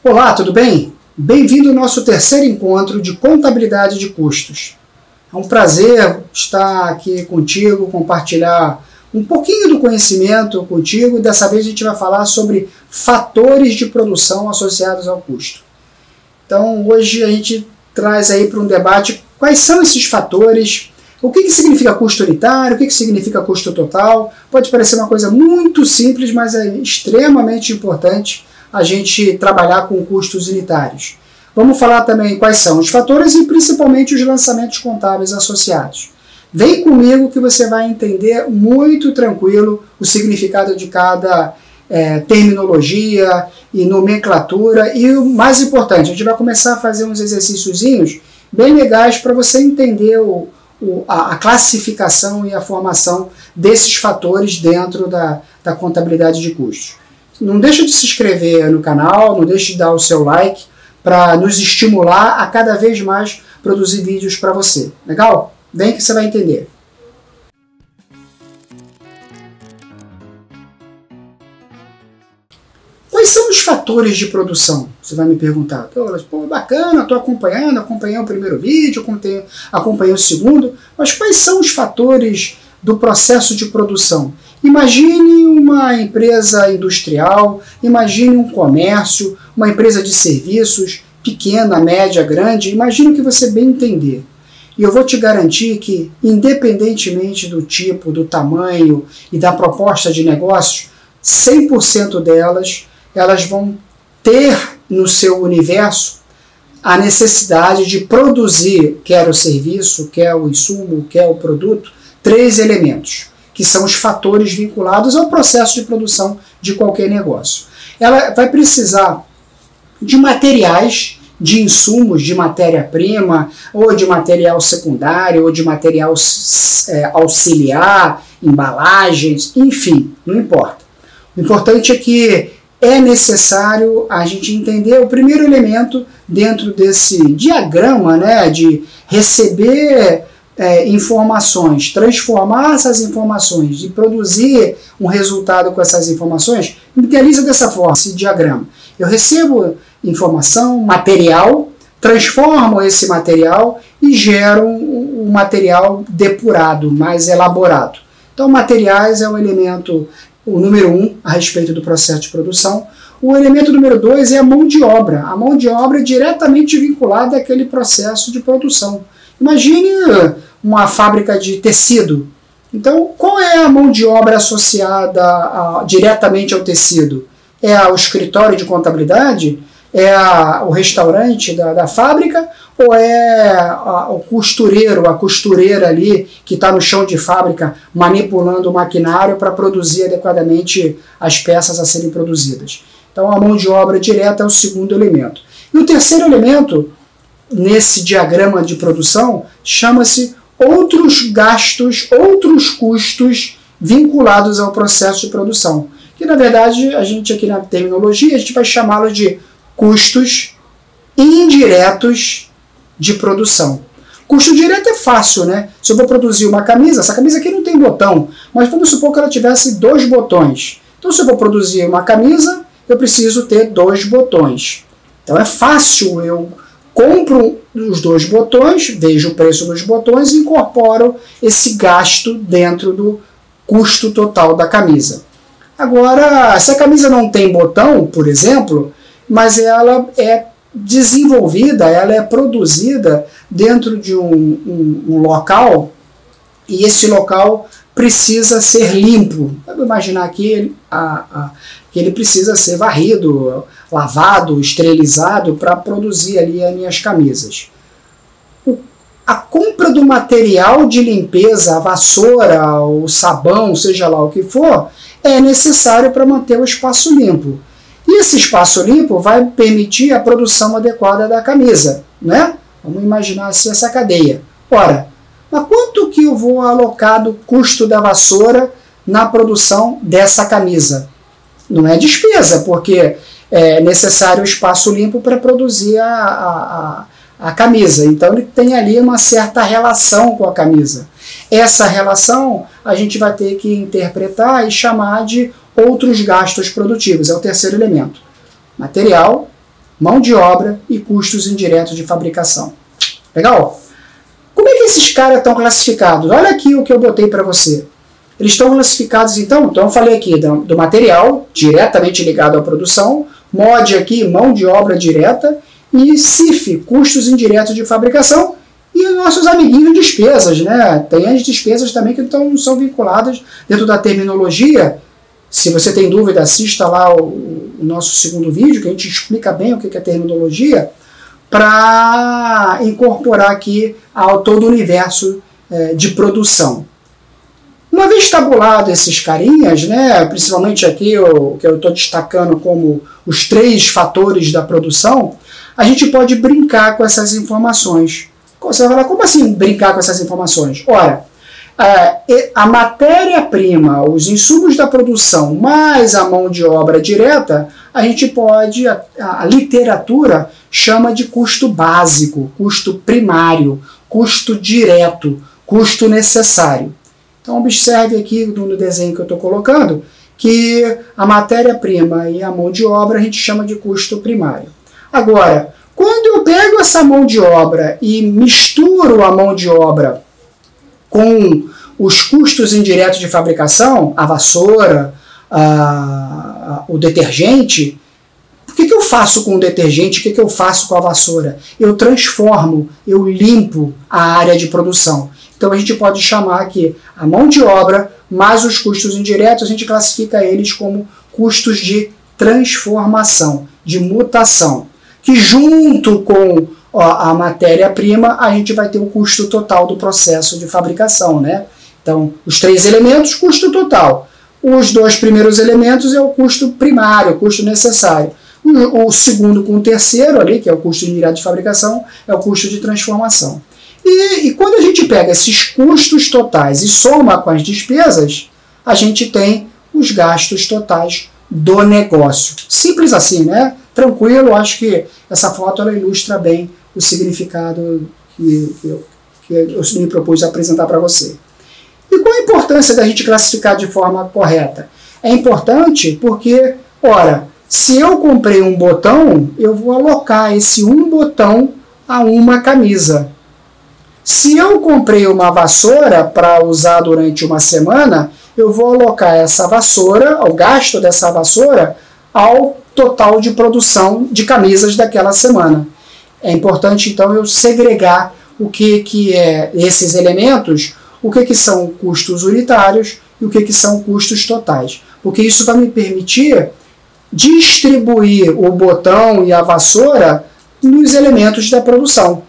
Olá, tudo bem? Bem-vindo ao nosso terceiro encontro de contabilidade de custos. É um prazer estar aqui contigo, compartilhar um pouquinho do conhecimento contigo. Dessa vez a gente vai falar sobre fatores de produção associados ao custo. Então, hoje a gente traz aí para um debate quais são esses fatores, o que significa custo unitário, o que significa custo total. Pode parecer uma coisa muito simples, mas é extremamente importante a gente trabalhar com custos unitários. Vamos falar também quais são os fatores e principalmente os lançamentos contábeis associados. Vem comigo que você vai entender muito tranquilo o significado de cada terminologia e nomenclatura. E o mais importante, a gente vai começar a fazer uns exercíciozinhos bem legais para você entender a classificação e a formação desses fatores dentro da contabilidade de custos. Não deixa de se inscrever no canal, não deixe de dar o seu like para nos estimular a cada vez mais produzir vídeos para você. Legal? Vem que você vai entender. Quais são os fatores de produção? Você vai me perguntar. Pô, bacana, estou acompanhando, acompanhei o primeiro vídeo, acompanhei o segundo, mas quais são os fatores do processo de produção? Imagine uma empresa industrial, imagine um comércio, uma empresa de serviços, pequena, média, grande, imagine o que você bem entender. E eu vou te garantir que, independentemente do tipo, do tamanho e da proposta de negócios, 100% delas, elas vão ter no seu universo a necessidade de produzir, quer o serviço, quer o insumo, quer o produto, 3 elementos, que são os fatores vinculados ao processo de produção de qualquer negócio. Ela vai precisar de materiais, de insumos, de matéria-prima, ou de material secundário, ou de material auxiliar, embalagens, enfim, não importa. O importante é que é necessário a gente entender o primeiro elemento dentro desse diagrama, né, de receber informações, transformar essas informações e produzir um resultado com essas informações. Idealiza dessa forma esse diagrama. Eu recebo informação, material, transformo esse material e gero um material depurado, mais elaborado. Então, materiais é o elemento, o número 1 a respeito do processo de produção. O elemento número 2 é a mão de obra. A mão de obra é diretamente vinculada àquele processo de produção. Imagine uma fábrica de tecido. Então, qual é a mão de obra associada diretamente ao tecido? É o escritório de contabilidade? É o restaurante da fábrica? Ou é o costureiro, a costureira ali que está no chão de fábrica manipulando o maquinário para produzir adequadamente as peças a serem produzidas? Então, a mão de obra direta é o segundo elemento. E o terceiro elemento, nesse diagrama de produção, chama-se outros gastos, outros custos vinculados ao processo de produção. Que, na verdade, a gente aqui na terminologia, a gente vai chamá-lo de custos indiretos de produção. Custo direto é fácil, né? Se eu vou produzir uma camisa, essa camisa aqui não tem botão, mas vamos supor que ela tivesse 2 botões. Então, se eu vou produzir uma camisa, eu preciso ter 2 botões. Então, é fácil, eu compro os 2 botões, vejo o preço dos botões e incorporo esse gasto dentro do custo total da camisa. Agora, se a camisa não tem botão, por exemplo, mas ela é desenvolvida, ela é produzida dentro de um local, e esse local precisa ser limpo. Vamos imaginar que ele precisa ser varrido, lavado, esterilizado para produzir ali as minhas camisas. A compra do material de limpeza, a vassoura, o sabão, seja lá o que for, é necessário para manter o espaço limpo. E esse espaço limpo vai permitir a produção adequada da camisa, né? Vamos imaginar assim essa cadeia. Ora, mas quanto que eu vou alocar do custo da vassoura na produção dessa camisa? Não é despesa, porque é necessário espaço limpo para produzir a camisa. Então ele tem ali uma certa relação com a camisa. Essa relação a gente vai ter que interpretar e chamar de outros gastos produtivos. É o terceiro elemento. Material, mão de obra e custos indiretos de fabricação. Legal? Como é que esses caras estão classificados? Olha aqui o que eu botei para você. Eles estão classificados, então eu falei aqui do material diretamente ligado à produção, MOD aqui, mão de obra direta, e CIF, custos indiretos de fabricação, e nossos amiguinhos despesas, né? Tem as despesas também que não são vinculadas dentro da terminologia. Se você tem dúvida, assista lá o nosso segundo vídeo, que a gente explica bem o que é terminologia, para incorporar aqui ao todo o universo de produção. Uma vez tabulado esses carinhas, né, principalmente aqui que eu estou destacando como os 3 fatores da produção, a gente pode brincar com essas informações. Você vai falar, como assim brincar com essas informações? Ora, a matéria-prima, os insumos da produção, mais a mão de obra direta, a gente pode, a literatura chama de custo básico, custo primário, custo direto, custo necessário. Então observe aqui no desenho que eu estou colocando que a matéria-prima e a mão de obra a gente chama de custo primário. Agora, quando eu pego essa mão de obra e misturo a mão de obra com os custos indiretos de fabricação, a vassoura, o detergente, o que eu faço com o detergente? O que eu faço com a vassoura? Eu transformo, eu limpo a área de produção. Então a gente pode chamar aqui a mão de obra mais os custos indiretos, a gente classifica eles como custos de transformação, de mutação, que junto com a matéria-prima a gente vai ter o custo total do processo de fabricação, né? Então, os 3 elementos, custo total. Os 2 primeiros elementos é o custo primário, o custo necessário. O segundo com o terceiro ali, que é o custo indireto de fabricação, é o custo de transformação. E quando a gente pega esses custos totais e soma com as despesas, a gente tem os gastos totais do negócio. Simples assim, né? Tranquilo, acho que essa foto ela ilustra bem o significado que eu me propus apresentar para você. E qual a importância da gente classificar de forma correta? É importante porque, ora, se eu comprei um botão, eu vou alocar esse um botão a uma camisa. Se eu comprei uma vassoura para usar durante uma semana, eu vou alocar essa vassoura, o gasto dessa vassoura, ao total de produção de camisas daquela semana. É importante, então, eu segregar o que é esses elementos, o que são custos unitários e o que são custos totais. Porque isso vai me permitir distribuir o botão e a vassoura nos elementos da produção.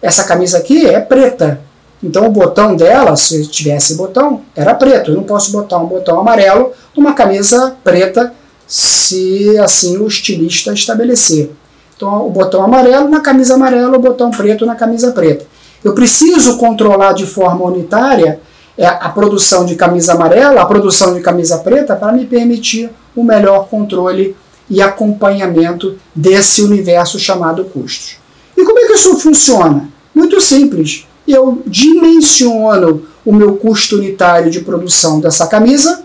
Essa camisa aqui é preta, então o botão dela, se tivesse botão, era preto. Eu não posso botar um botão amarelo numa camisa preta, se assim o estilista estabelecer. Então o botão amarelo na camisa amarela, o botão preto na camisa preta. Eu preciso controlar de forma unitária a produção de camisa amarela, a produção de camisa preta, para me permitir o melhor controle e acompanhamento desse universo chamado custos. E como é que isso funciona? Muito simples. Eu dimensiono o meu custo unitário de produção dessa camisa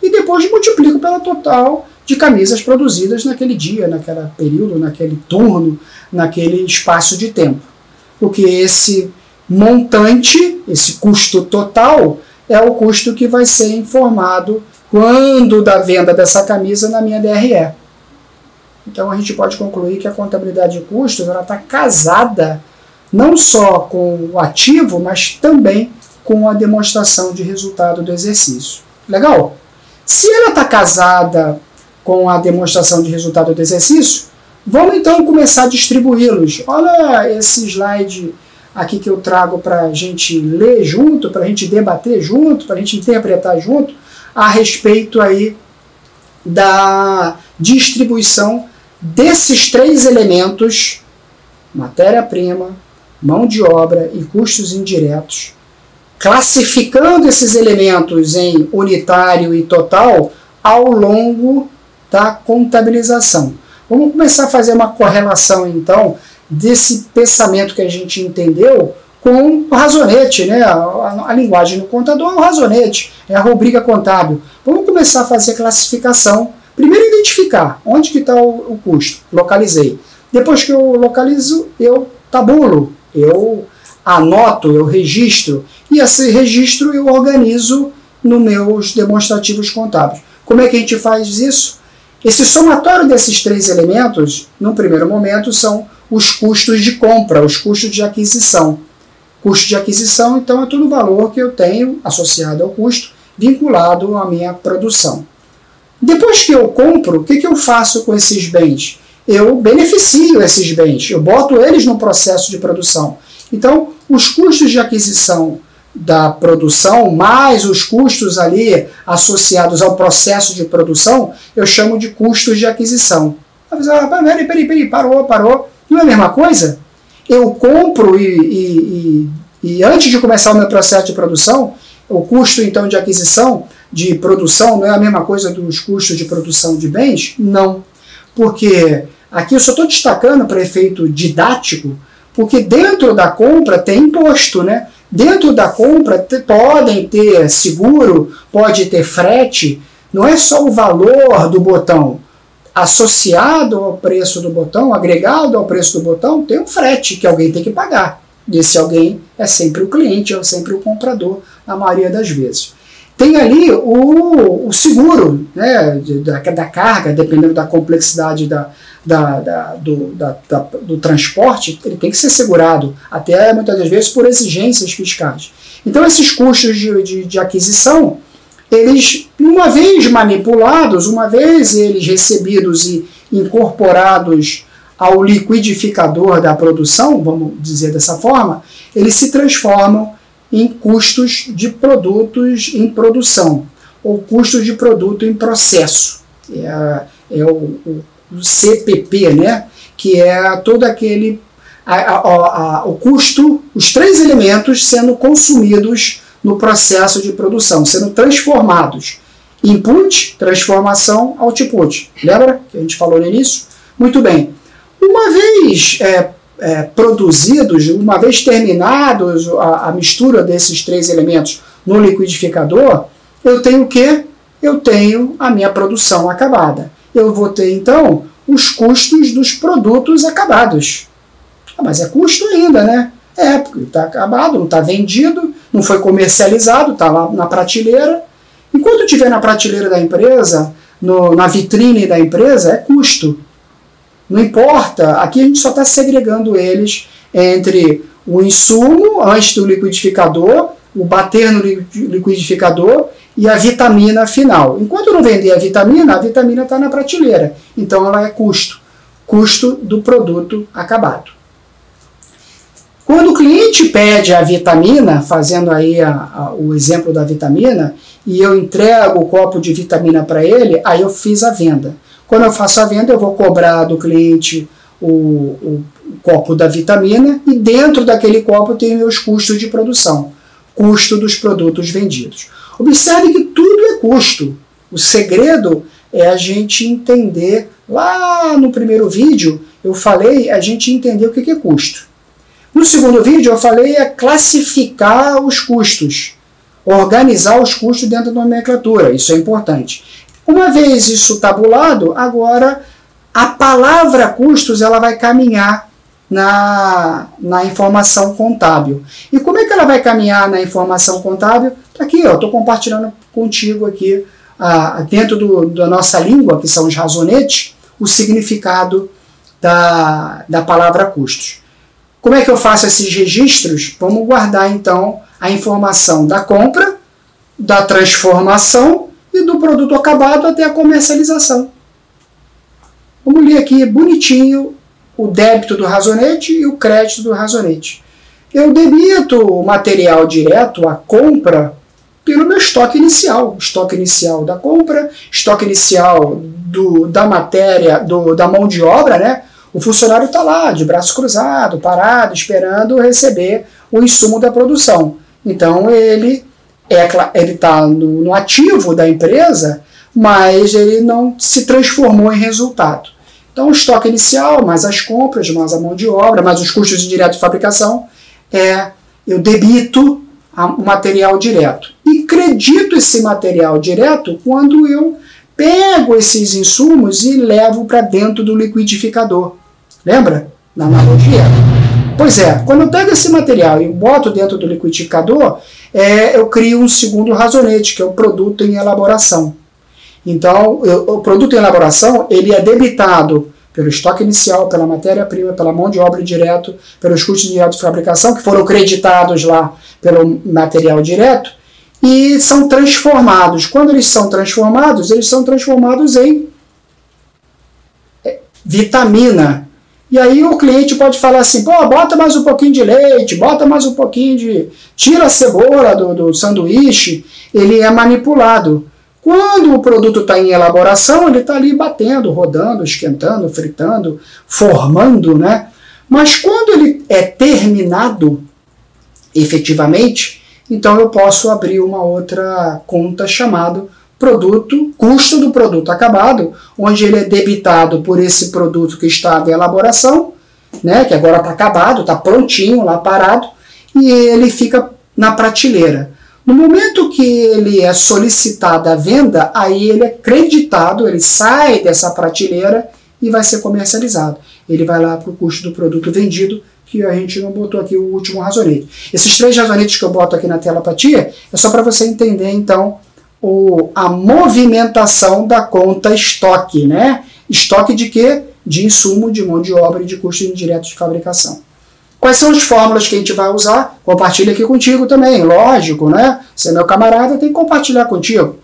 e depois multiplico pela total de camisas produzidas naquele dia, naquele período, naquele turno, naquele espaço de tempo. Porque esse montante, esse custo total, é o custo que vai ser informado quando da venda dessa camisa na minha DRE. Então a gente pode concluir que a contabilidade de custos está casada não só com o ativo, mas também com a demonstração de resultado do exercício. Legal? Se ela está casada com a demonstração de resultado do exercício, vamos então começar a distribuí-los. Olha esse slide aqui que eu trago para a gente ler junto, para a gente debater junto, para a gente interpretar junto a respeito aí da distribuição desses 3 elementos, matéria-prima, mão de obra e custos indiretos, classificando esses elementos em unitário e total ao longo da contabilização. Vamos começar a fazer uma correlação, então, desse pensamento que a gente entendeu com o razonete, né? A linguagem do contador é o razonete, é a rubrica contábil. Vamos começar a fazer classificação. Primeiro identificar onde que está o custo, localizei. Depois que eu localizo, eu tabulo, eu anoto, eu registro, e esse registro eu organizo nos meus demonstrativos contábeis. Como é que a gente faz isso? Esse somatório desses três elementos, no primeiro momento, são os custos de compra, os custos de aquisição. Custo de aquisição, então, é todo o valor que eu tenho associado ao custo, vinculado à minha produção. Depois que eu compro, o que eu faço com esses bens? Eu beneficio esses bens, eu boto eles no processo de produção. Então, os custos de aquisição da produção, mais os custos ali associados ao processo de produção, eu chamo de custos de aquisição. Peraí, parou. Não é a mesma coisa? Eu compro e antes de começar o meu processo de produção, o custo então de aquisição, de produção, não é a mesma coisa dos custos de produção de bens? Não. Porque aqui eu só estou destacando para efeito didático, porque dentro da compra tem imposto, né? Dentro da compra podem ter seguro, pode ter frete, não é só o valor do botão. Associado ao preço do botão, agregado ao preço do botão, tem um frete que alguém tem que pagar. E esse alguém é sempre o cliente, é sempre o comprador, na maioria das vezes. Tem ali o seguro, né, da carga, dependendo da complexidade do transporte, ele tem que ser segurado, até muitas das vezes por exigências fiscais. Então esses custos de aquisição, eles, uma vez manipulados, uma vez eles recebidos e incorporados ao liquidificador da produção, vamos dizer dessa forma, eles se transformam em custos de produtos em produção, ou custos de produto em processo. É o CPP, né? Que é todo aquele o custo, os três elementos sendo consumidos no processo de produção, sendo transformados. Input, transformação, output. Lembra que a gente falou no início? Muito bem. Uma vez produzidos, uma vez terminados a mistura desses três elementos no liquidificador, eu tenho o quê? Eu tenho a minha produção acabada. Eu vou ter, então, os custos dos produtos acabados. Mas é custo ainda, né? Porque está acabado, não está vendido, não foi comercializado, está lá na prateleira. Enquanto estiver na prateleira da empresa, na vitrine da empresa, é custo. Não importa, aqui a gente só está segregando eles entre o insumo antes do liquidificador, o bater no liquidificador e a vitamina final. Enquanto eu não vender a vitamina está na prateleira. Então ela é custo. Custo do produto acabado. Quando o cliente pede a vitamina, fazendo aí o exemplo da vitamina, e eu entrego o copo de vitamina para ele, aí eu fiz a venda. Quando eu faço a venda, eu vou cobrar do cliente o copo da vitamina e dentro daquele copo tem meus custos de produção, custo dos produtos vendidos. Observe que tudo é custo. O segredo é a gente entender, lá no primeiro vídeo eu falei, a gente entender o que é custo. No segundo vídeo eu falei classificar os custos, organizar os custos dentro da nomenclatura, isso é importante. Uma vez isso tabulado, agora a palavra custos ela vai caminhar na informação contábil. E como é que ela vai caminhar na informação contábil? Está aqui, estou compartilhando contigo aqui, dentro da nossa língua, que são os razonetes, o significado da palavra custos. Como é que eu faço esses registros? Vamos guardar então a informação da compra, da transformação e do produto acabado até a comercialização. Vamos ler aqui bonitinho o débito do razonete e o crédito do razonete. Eu debito o material direto, a compra, pelo meu estoque inicial. Estoque inicial da compra, estoque inicial da matéria, da mão de obra, né? O funcionário está lá, de braço cruzado, parado, esperando receber o insumo da produção. Então, ele está no ativo da empresa, mas ele não se transformou em resultado. Então, o estoque inicial, mais as compras, mais a mão de obra, mais os custos indiretos de fabricação, eu debito o material direto. E credito esse material direto quando eu pego esses insumos e levo para dentro do liquidificador. Lembra? Na analogia? Pois é, quando eu pego esse material e boto dentro do liquidificador, eu crio um segundo razonete, que é o produto em elaboração. Então, o produto em elaboração, ele é debitado pelo estoque inicial, pela matéria-prima, pela mão de obra direto, pelos custos diretos de fabricação, que foram creditados lá pelo material direto, e são transformados. Quando eles são transformados em vitamina. E aí o cliente pode falar assim, pô, bota mais um pouquinho de leite, bota mais um pouquinho de... Tira a cebola do sanduíche, ele é manipulado. Quando o produto está em elaboração, ele está ali batendo, rodando, esquentando, fritando, formando, né? Mas quando ele é terminado, efetivamente, então eu posso abrir uma outra conta chamada custo do produto acabado, onde ele é debitado por esse produto que está em elaboração, né? Que agora está acabado, está prontinho lá parado, e ele fica na prateleira. No momento que ele é solicitado à venda, aí ele é creditado, ele sai dessa prateleira e vai ser comercializado. Ele vai lá para o custo do produto vendido, que a gente não botou aqui o último razonete. Esses 3 razonetes que eu boto aqui na tela para ti, é só para você entender, então, a movimentação da conta estoque, né? Estoque de quê? De insumo, de mão de obra e de custos indiretos de fabricação. Quais são as fórmulas que a gente vai usar? Compartilha aqui contigo também, lógico, né? Você é meu camarada, tem que compartilhar contigo.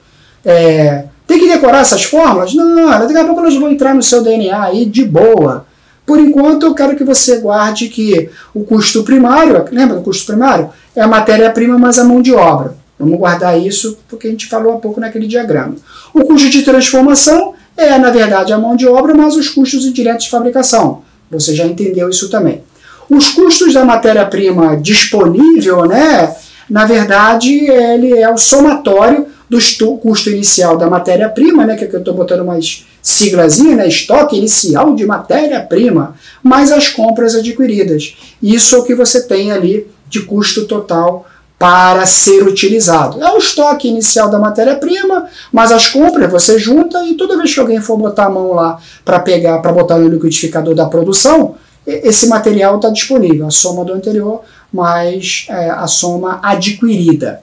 Tem que decorar essas fórmulas? Não, daqui a pouco elas vão entrar no seu DNA aí de boa. Por enquanto, eu quero que você guarde que o custo primário, lembra do custo primário? É a matéria-prima mais a mão de obra. Vamos guardar isso porque a gente falou há pouco naquele diagrama. O custo de transformação é, na verdade, a mão de obra mais os custos indiretos de fabricação. Você já entendeu isso também. Os custos da matéria-prima disponível, né, na verdade, ele é o somatório do custo inicial da matéria-prima, né, que aqui eu estou botando umas siglazinhas, né, estoque inicial de matéria-prima, mais as compras adquiridas. Isso é o que você tem ali de custo total para ser utilizado. É o estoque inicial da matéria-prima, mas as compras você junta e toda vez que alguém for botar a mão lá para pegar, para botar no liquidificador da produção, esse material está disponível, a soma do anterior mais a soma adquirida.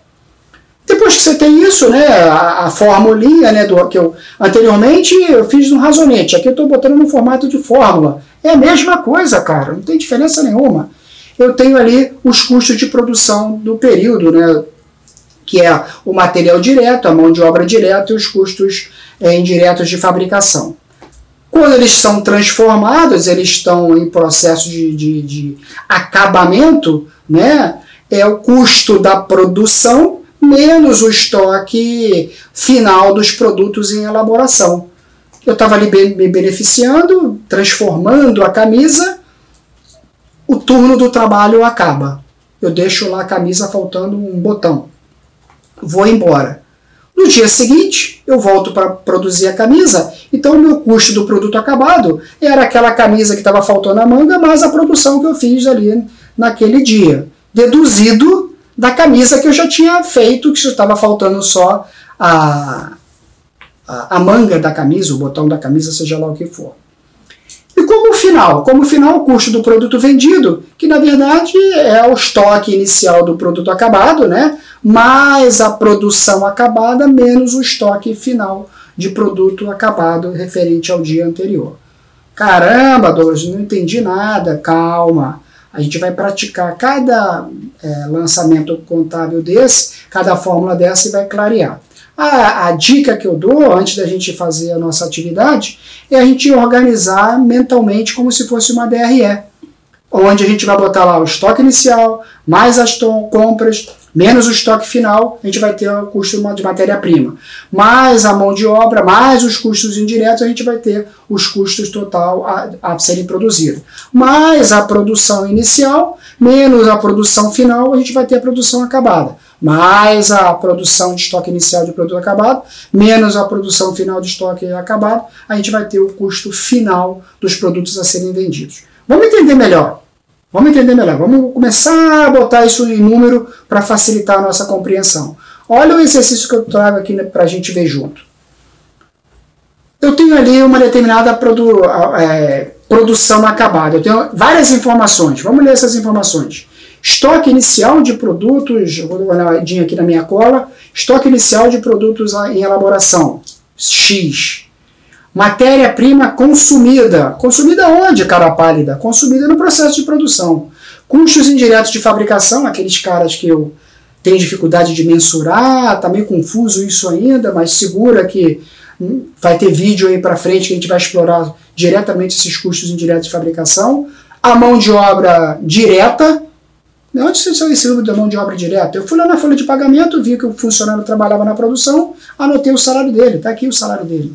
Depois que você tem isso, né, a formulinha, né, que eu anteriormente eu fiz no razonete, aqui eu estou botando no formato de fórmula. É a mesma coisa, cara, não tem diferença nenhuma. Eu tenho ali os custos de produção do período, né, que é o material direto, a mão de obra direta e os custos indiretos de fabricação. Quando eles são transformados, eles estão em processo de acabamento, né, é o custo da produção menos o estoque final dos produtos em elaboração. Eu estava ali me beneficiando, transformando a camisa, o turno do trabalho acaba. Eu deixo lá a camisa faltando um botão. Vou embora. No dia seguinte, eu volto para produzir a camisa, então o meu custo do produto acabado era aquela camisa que estava faltando a manga, mais a produção que eu fiz ali naquele dia, deduzido da camisa que eu já tinha feito, que estava faltando só a manga da camisa, o botão da camisa, seja lá o que for. E como final? Como final, o custo do produto vendido, que na verdade é o estoque inicial do produto acabado, né? Mais a produção acabada, menos o estoque final de produto acabado referente ao dia anterior. Caramba, Douglas, não entendi nada. Calma. A gente vai praticar cada lançamento contábil desse, cada fórmula dessa e vai clarear. A dica que eu dou, antes da gente fazer a nossa atividade, é a gente organizar mentalmente como se fosse uma DRE, onde a gente vai botar lá o estoque inicial, mais as compras, menos o estoque final, a gente vai ter o custo de matéria-prima. Mais a mão de obra, mais os custos indiretos, a gente vai ter os custos total a serem produzidos. Mais a produção inicial, menos a produção final, a gente vai ter a produção acabada. Mais a produção de estoque inicial de produto acabado, menos a produção final de estoque acabado, a gente vai ter o custo final dos produtos a serem vendidos. Vamos entender melhor. Vamos começar a botar isso em número para facilitar a nossa compreensão. Olha o exercício que eu trago aqui para a gente ver junto. Eu tenho ali uma determinada produção acabada. Eu tenho várias informações. Vamos ler essas informações. Estoque inicial de produtos, eu vou dar uma olhadinha aqui na minha cola. Estoque inicial de produtos em elaboração, X. Matéria-prima consumida. Consumida onde, cara pálida? Consumida no processo de produção. Custos indiretos de fabricação, aqueles caras que eu tenho dificuldade de mensurar, tá meio confuso isso ainda, mas segura que vai ter vídeo aí para frente que a gente vai explorar diretamente esses custos indiretos de fabricação. A mão de obra direta. Onde você saiu esse número da mão de obra direta? Eu fui lá na folha de pagamento, vi que o funcionário trabalhava na produção, anotei o salário dele, está aqui o salário dele.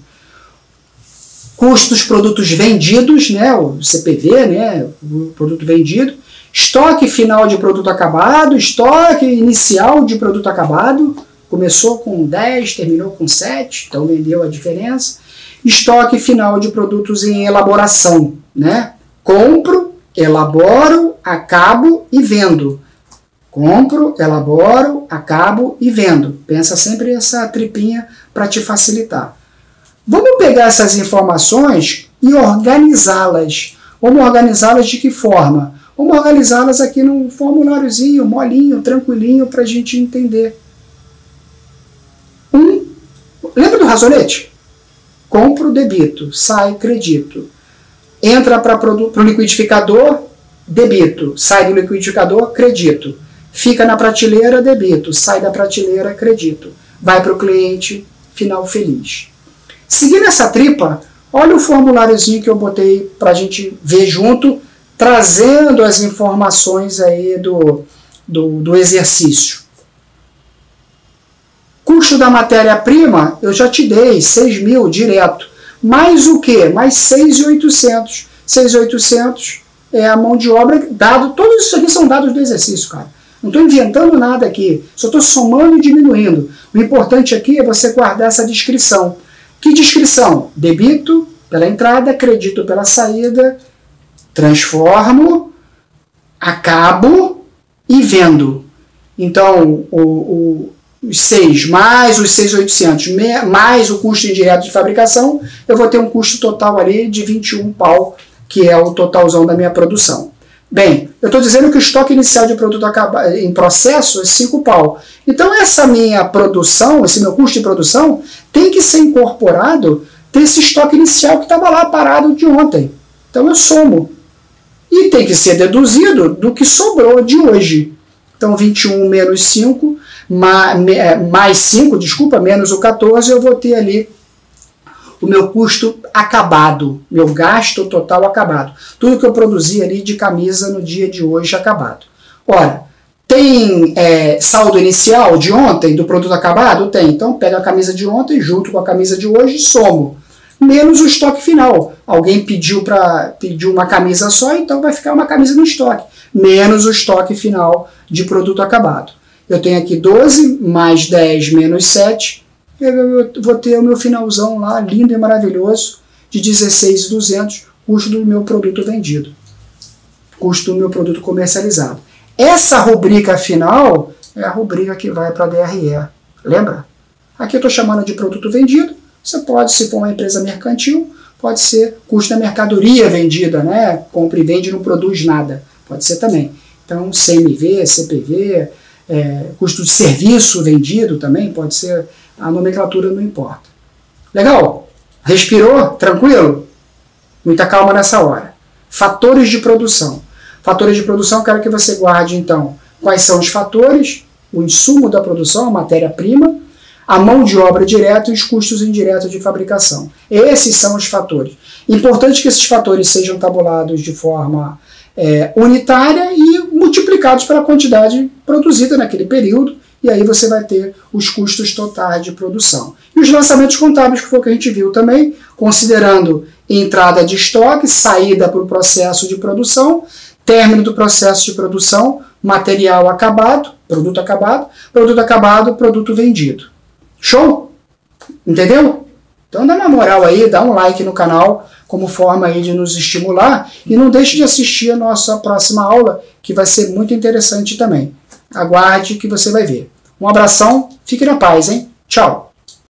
Custo dos produtos vendidos, né, o CPV, né, o produto vendido. Estoque final de produto acabado, estoque inicial de produto acabado. Começou com 10, terminou com 7, então vendeu a diferença. Estoque final de produtos em elaboração, né? Compro, elaboro, acabo e vendo. Compro, elaboro, acabo e vendo. Pensa sempre essa tripinha para te facilitar. Vamos pegar essas informações e organizá-las. Vamos organizá-las de que forma? Vamos organizá-las aqui num formuláriozinho, molinho, tranquilinho, para a gente entender. Lembra do razonete? Compro, debito, sai, credito. Entra para o liquidificador, debito. Sai do liquidificador, credito. Fica na prateleira, debito. Sai da prateleira, credito. Vai para o cliente, final feliz. Seguindo essa tripa, olha o formuláriozinho que eu botei para a gente ver junto, trazendo as informações aí do exercício. Custo da matéria-prima, eu já te dei, 6 mil direto. Mais o quê? Mais 6.800. 6.800 é a mão de obra, dado, todos isso aqui são dados do exercício, cara. Não estou inventando nada aqui, só estou somando e diminuindo. O importante aqui é você guardar essa descrição. Que descrição? Debito pela entrada, credito pela saída, transformo, acabo e vendo. Então, os 6 mais os 6.800 mais o custo indireto de fabricação, eu vou ter um custo total ali de 21 pau, que é o totalzão da minha produção. Bem, eu estou dizendo que o estoque inicial de produto em processo é 5 pau. Então essa minha produção, esse meu custo de produção, tem que ser incorporado desse estoque inicial que estava lá parado de ontem. Então eu somo. E tem que ser deduzido do que sobrou de hoje. Então 21 menos 5, mais 5, desculpa, menos o 14, eu vou ter ali o meu custo acabado, meu gasto total acabado. Tudo que eu produzi ali de camisa no dia de hoje acabado. Ora, tem saldo inicial de ontem do produto acabado? Tem. Então pego a camisa de ontem junto com a camisa de hoje e somo. Menos o estoque final. Alguém pediu uma camisa só, então vai ficar uma camisa no estoque. Menos o estoque final de produto acabado. Eu tenho aqui 12 mais 10 menos 7. Eu vou ter o meu finalzão lá, lindo e maravilhoso, de 16.200, custo do meu produto vendido. Custo do meu produto comercializado. Essa rubrica final é a rubrica que vai para a DRE. Lembra? Aqui eu estou chamando de produto vendido. Você pode, se for uma empresa mercantil, pode ser custo da mercadoria vendida, né? Compra e vende e não produz nada. Pode ser também. Então, CMV, CPV, custo de serviço vendido também, pode ser, a nomenclatura não importa. Legal? Respirou? Tranquilo? Muita calma nessa hora. Fatores de produção. Fatores de produção, eu quero que você guarde, então, quais são os fatores, o insumo da produção, a matéria-prima, a mão de obra direta e os custos indiretos de fabricação. Esses são os fatores. Importante que esses fatores sejam tabulados de forma unitária e multiplicados pela quantidade produzida naquele período, e aí você vai ter os custos totais de produção. E os lançamentos contábeis, que foi o que a gente viu também, considerando entrada de estoque, saída para o processo de produção, término do processo de produção, material acabado, produto acabado, produto vendido. Show? Entendeu? Então dá uma moral aí, dá um like no canal, como forma aí de nos estimular, e não deixe de assistir a nossa próxima aula, que vai ser muito interessante também. Aguarde que você vai ver. Um abração, fique na paz, hein? Tchau!